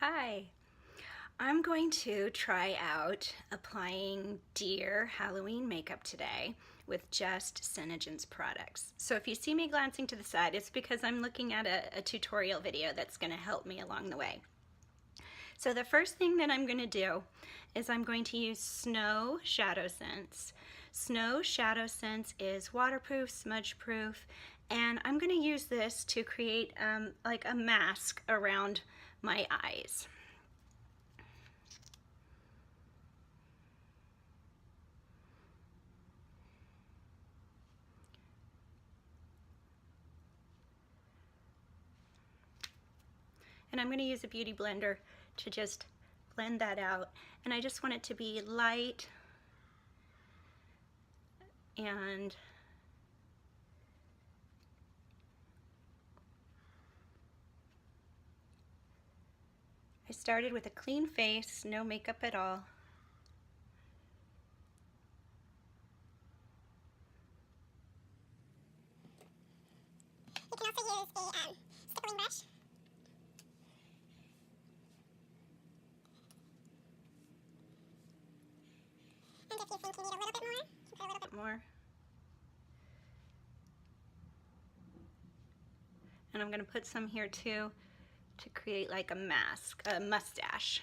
Hi, I'm going to try out applying deer Halloween makeup today with just SeneGence products. So if you see me glancing to the side, it's because I'm looking at a tutorial video that's going to help me along the way. So the first thing that I'm going to do is I'm going to use Snow Shadow Sense. Snow Shadow Sense is waterproof, smudge proof, and I'm going to use this to create like a mask around my eyes. And I'm going to use a beauty blender to just blend that out. And I just want it to be light and I started with a clean face, no makeup at all. You can also use a stippling brush. And if you think you need a little bit more, you can put a little bit more. And I'm going to put some here too to create like a mask, a mustache.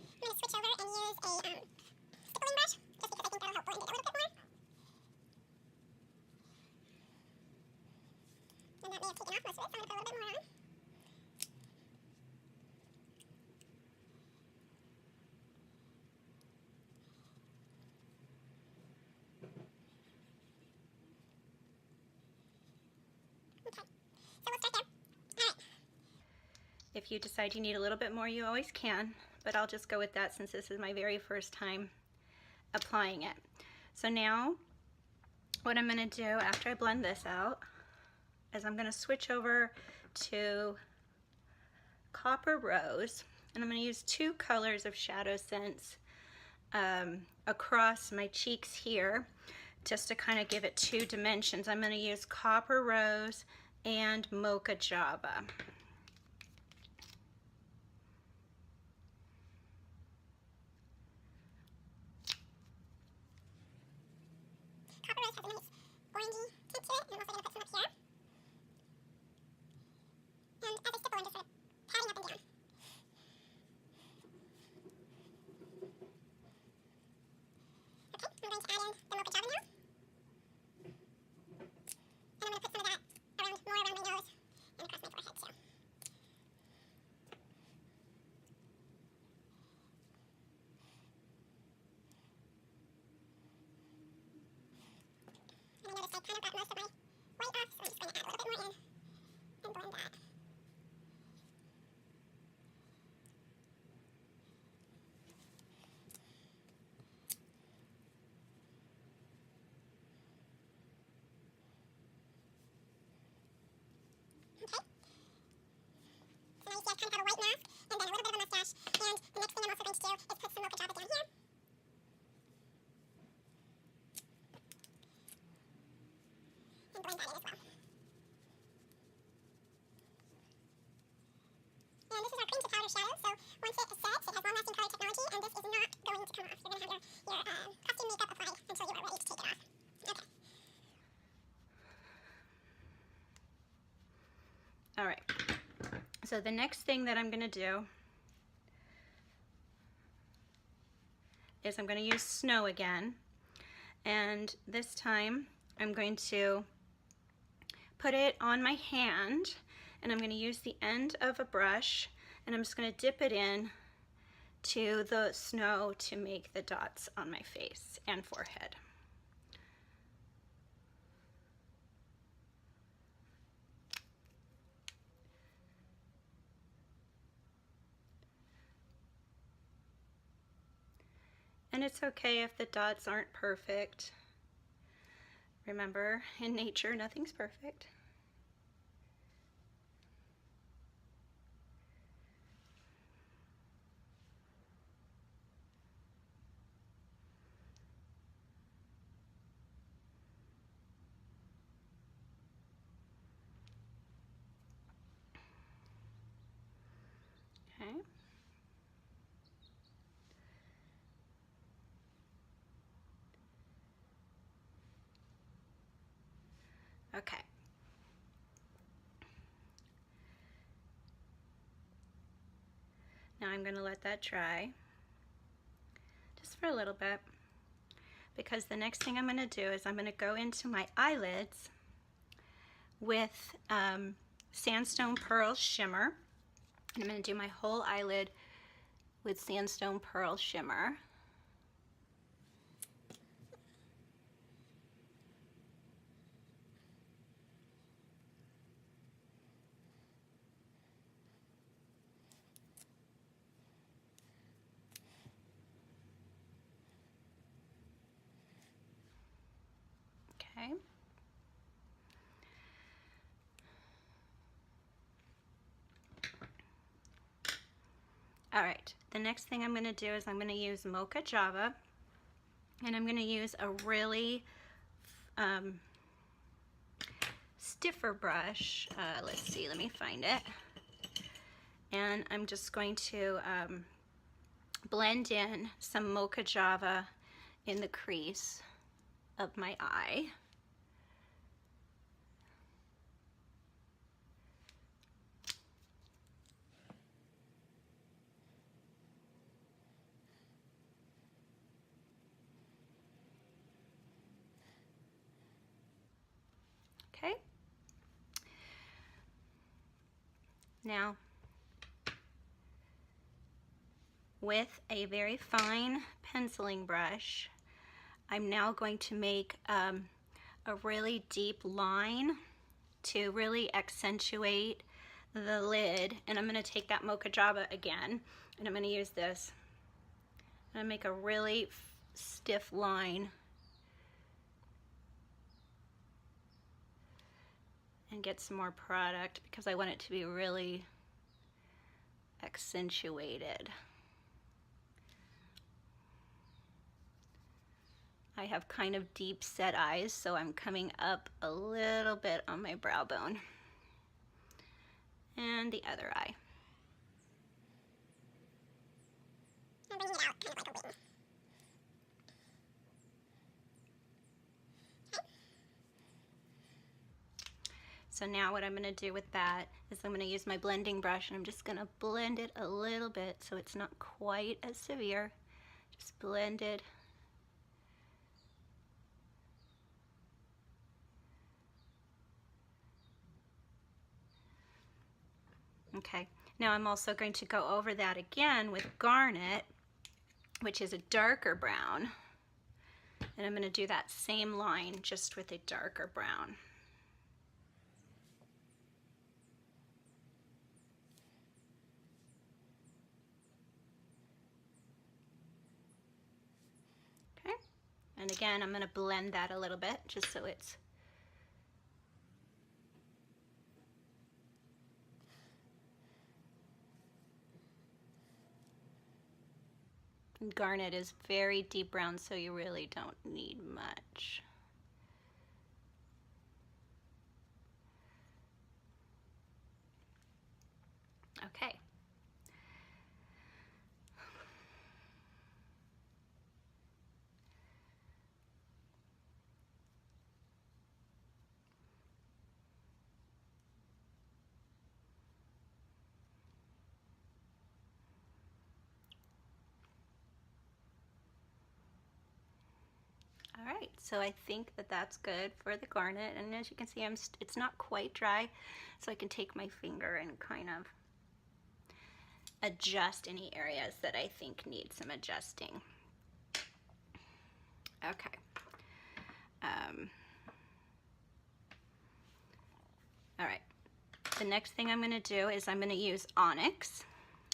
I'm going to switch over and use a stippling brush, just because I think that'll help blend it a little bit more. And that may have taken off most of it, so I'm going to put a little bit more on. Okay, so we'll start there. Alright. If you decide you need a little bit more, you always can, but I'll just go with that since this is my very first time applying it. So now what I'm going to do after I blend this out is I'm going to switch over to Copper Rose, and I'm going to use two colors of Shadow Sense across my cheeks here just to kind of give it two dimensions. I'm going to use Copper Rose and Mocha Java. Copper Rose has a nice orangey tint to it, and I'm also going to put some up here. And as I stipple, I'm just sort of patting up and down. Okay, I'm going to add in the Mocha Java now. And I'm going to put some of that more around my nose and across my forehead too. And I noticed I kind of got most of my white off, so I'm just going to add a little bit more in and blend that. Okay. So now you see I kind of have a white mask and then a little bit of a mustache. And the next thing I'm also going to do is put some Mocha Java down here. And blend that in as well. And this is our cream to powder shadow, so once it sets, it has long-lasting color technology, and this is not going to come off. You're going to have your costume makeup applied until you are ready to take it off. Okay. All right, so the next thing that I'm going to do is I'm going to use Snow again, and this time I'm going to put it on my hand, and I'm going to use the end of a brush, and I'm just going to dip it in to the snow to make the dots on my face and forehead. And it's okay if the dots aren't perfect. Remember, in nature, nothing's perfect. I'm going to let that dry just for a little bit, because the next thing I'm going to do is I'm going to go into my eyelids with Sandstone Pearl Shimmer. And I'm going to do my whole eyelid with Sandstone Pearl Shimmer. Okay. All right, the next thing I'm going to do is I'm going to use Mocha Java, and I'm going to use a really stiffer brush. Let's see, let me find it. And I'm just going to blend in some Mocha Java in the crease of my eye. Okay. Now, with a very fine penciling brush, I'm now going to make a really deep line to really accentuate the lid. And I'm going to take that Mocha Java again, and I'm going to use this. I'm going to make a really stiff line and get some more product because I want it to be really accentuated. I have kind of deep set eyes, so I'm coming up a little bit on my brow bone. And the other eye. And bringing it out kind of like a wing. So now what I'm going to do with that is I'm going to use my blending brush, and I'm just going to blend it a little bit so it's not quite as severe. Just blend it. Okay, now I'm also going to go over that again with Garnet, which is a darker brown. And I'm going to do that same line just with a darker brown. Okay, and again I'm going to blend that a little bit just so it's Garnet is very deep brown, so you really don't need much. Okay. All right, so I think that that's good for the Garnet, and as you can see, it's not quite dry, so I can take my finger and kind of adjust any areas that I think need some adjusting. Okay. All right, the next thing I'm going to do is I'm going to use Onyx,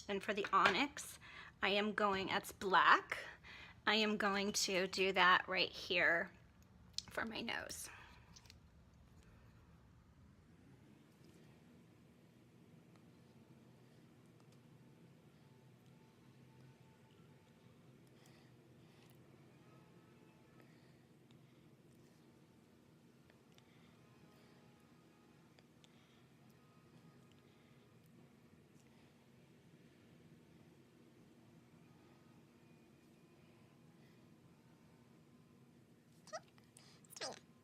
and for the Onyx, I am going, that's black, I am going to do that right here for my nose.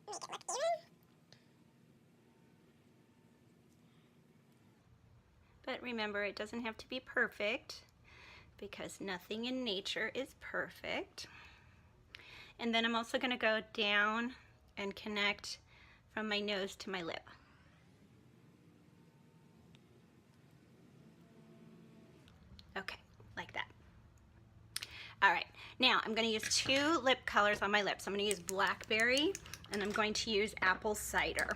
Make it look even. But remember, it doesn't have to be perfect. because nothing in nature is perfect. And then I'm also going to go down and connect from my nose to my lip. Okay, like that. All right, now I'm going to use two lip colors on my lips. I'm going to use blackberry and I'm going to use apple cider.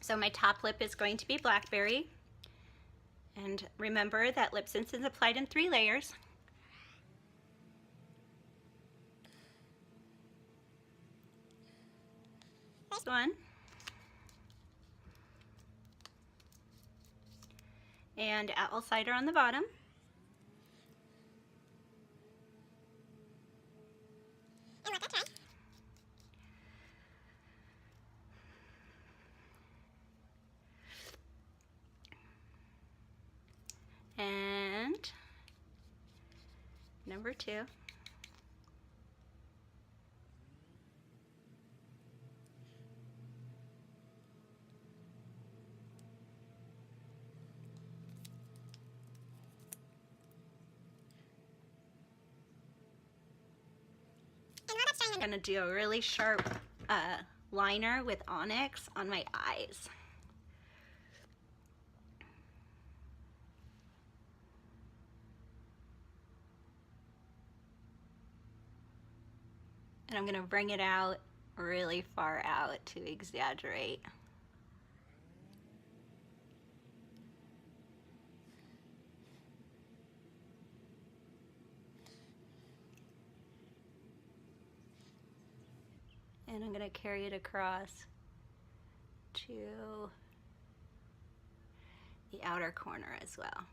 So my top lip is going to be blackberry. And remember that lip sense is applied in 3 layers. First one. And apple cider on the bottom. And let that dry. And number 2. I'm going to do a really sharp liner with onyx on my eyes. And I'm going to bring it out really far out to exaggerate. And I'm going to carry it across to the outer corner as well.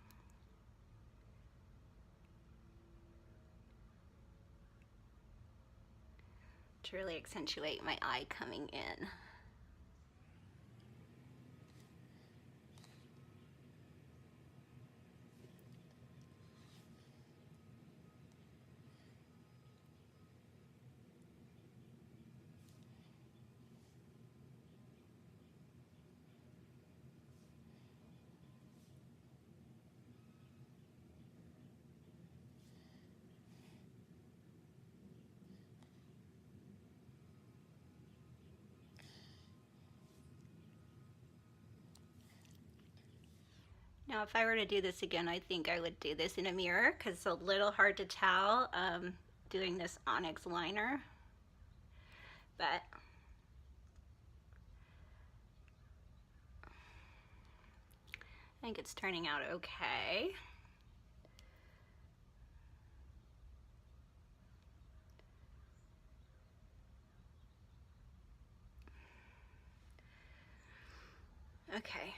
To really accentuate my eye coming in. Now if I were to do this again, I think I would do this in a mirror because it's a little hard to tell doing this onyx liner. But I think it's turning out okay. Okay.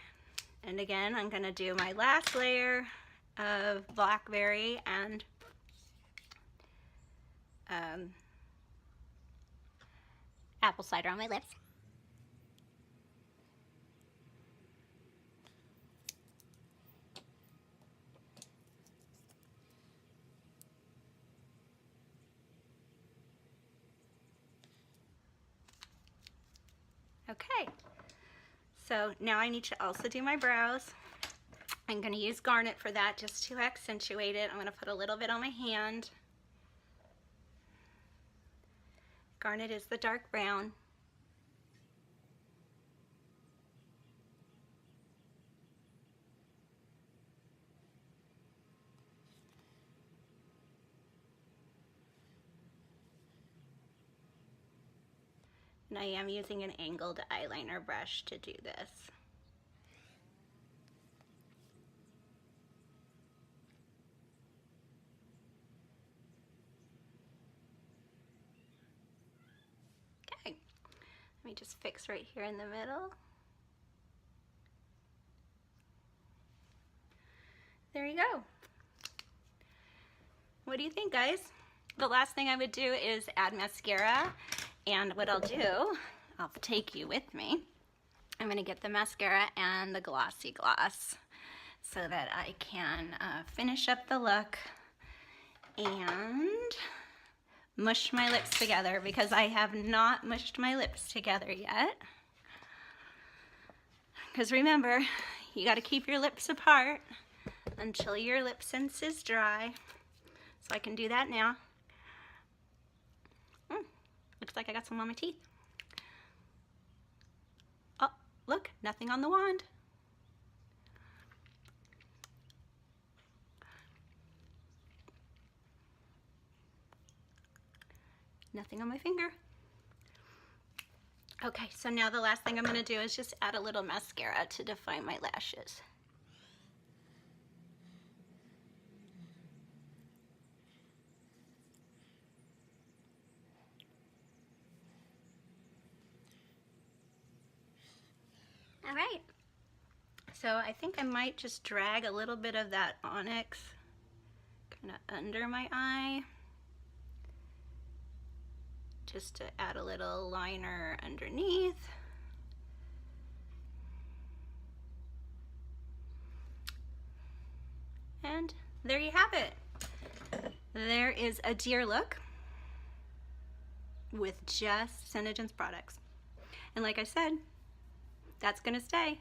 And again, I'm going to do my last layer of blackberry and apple cider on my lips. Okay. So now I need to also do my brows. I'm going to use garnet for that just to accentuate it. I'm going to put a little bit on my hand. Garnet is the dark brown. And I am using an angled eyeliner brush to do this. Okay, let me just fix right here in the middle. There you go. What do you think, guys? The last thing I would do is add mascara. And what I'll do, I'll take you with me. I'm gonna get the mascara and the glossy gloss so that I can finish up the look and mush my lips together because I have not mushed my lips together yet. Because remember, you gotta keep your lips apart until your lip sense is dry. So I can do that now. Looks like I got some on my teeth. Oh, look, nothing on the wand. Nothing on my finger. Okay, so now the last thing I'm going to do is just add a little mascara to define my lashes. All right, so I think I might just drag a little bit of that onyx kind of under my eye, just to add a little liner underneath. And there you have it. There is a deer look with just SeneGence products. And like I said, that's gonna stay.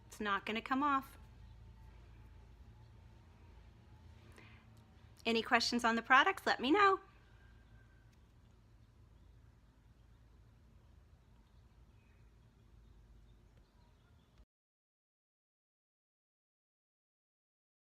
It's not gonna come off. Any questions on the products, let me know.